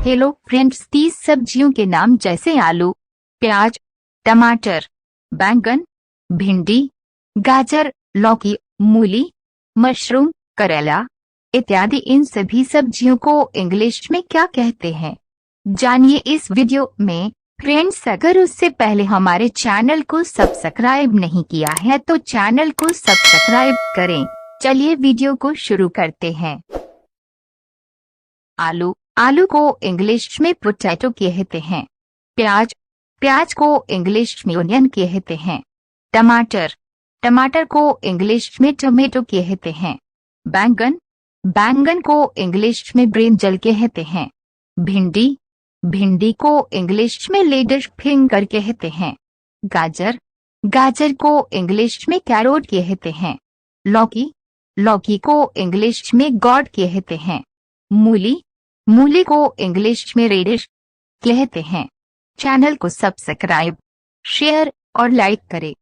Hello friends, 30 सब्जियों के नाम जैसे आलू, प्याज, टमाटर, बैंगन, भिंडी, गाजर, लौकी, मूली, मशरूम, करेला इत्यादि। इन सभी सब्जियों को इंग्लिश में क्या कहते हैं, जानिए इस वीडियो में। फ्रेंड्स, अगर उससे पहले हमारे चैनल को सब्सक्राइब नहीं किया है तो चैनल को सब्सक्राइब करें। चलिए वीडियो को शुरू करते हैं। आलू, आलू को इंग्लिश में पोटैटो कहते हैं। प्याज, प्याज को इंग्लिश में ओनियन कहते हैं। टमाटर, टमाटर को इंग्लिश में टोमेटो कहते हैं। बैंगन, बैंगन को इंग्लिश में ब्रिंजल कहते हैं। भिंडी, भिंडी को इंग्लिश में लेडिश फिंगर कहते हैं। गाजर, गाजर को इंग्लिश में कैरोट कहते हैं। लौकी, लौकी को इंग्लिश में गॉड कहते हैं। मूली, मूली को इंग्लिश में रेडिश कहते हैं। चैनल को सब्सक्राइब, शेयर और लाइक करें।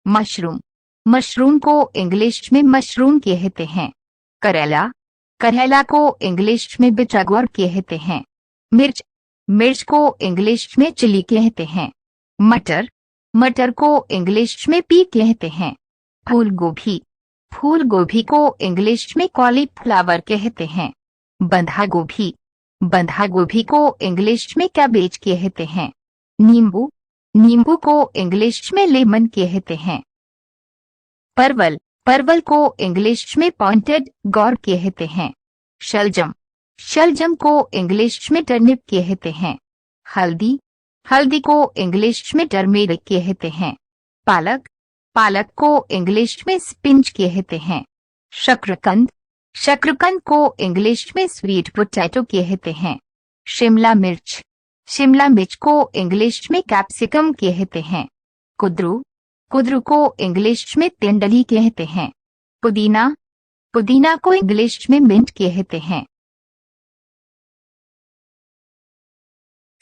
मशरूम, मशरूम को इंग्लिश में मशरूम कहते हैं। करेला, करेला को इंग्लिश में बिटरगोर कहते हैं। मिर्च, मिर्च को इंग्लिश में चिली कहते हैं। मटर, मटर को इंग्लिश में पी कहते हैं। फूल गोभी, फूल गोभी को इंग्लिश में कॉलीफ्लावर कहते हैं। बंधा गोभी, बंधा गोभी को इंग्लिश में कैबेज कहते हैं। नींबू, नींबू को इंग्लिश में लेमन कहते हैं। परवल, परवल को इंग्लिश में पॉइंटेड गौर कहते हैं। शलजम, शलजम को इंग्लिश में टर्निप कहते हैं। हल्दी, हल्दी को इंग्लिश में टर्मेरिक कहते हैं। पालक, पालक को इंग्लिश में स्पिंच कहते हैं। शकरकंद, शकरकंद को इंग्लिश में स्वीट पोटैटो कहते हैं। शिमला मिर्च, शिमला मिर्च को इंग्लिश में कैप्सिकम कहते हैं। कुद्रू, कुद्रू को इंग्लिश में तेंडली कहते हैं। पुदीना, पुदीना को इंग्लिश में मिंट कहते हैं।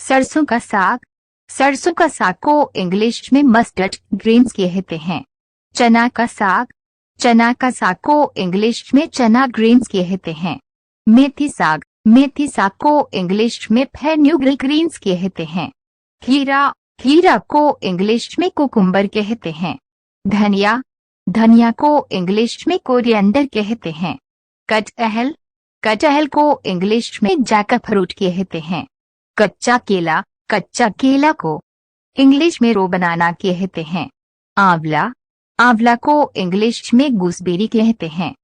सरसों का साग, सरसों का साग को इंग्लिश में मस्टर्ड ग्रीन्स कहते हैं। चना का साग, चना का साग को इंग्लिश में चना ग्रीन्स कहते हैं। मेथी साग, मेथी साग को इंग्लिश में फेन्यूग्रीक ग्रीन्स कहते हैं। खीरा, खीरा को इंग्लिश में कुकुम्बर कहते हैं। धनिया, धनिया को इंग्लिश में कोरिएंडर कहते हैं। कटहल, कटहल को इंग्लिश में जैकफ्रूट कहते हैं। कच्चा केला, कच्चा केला को इंग्लिश में रो बनाना कहते हैं। आंवला, आंवला को इंग्लिश में गूसबेरी कहते हैं।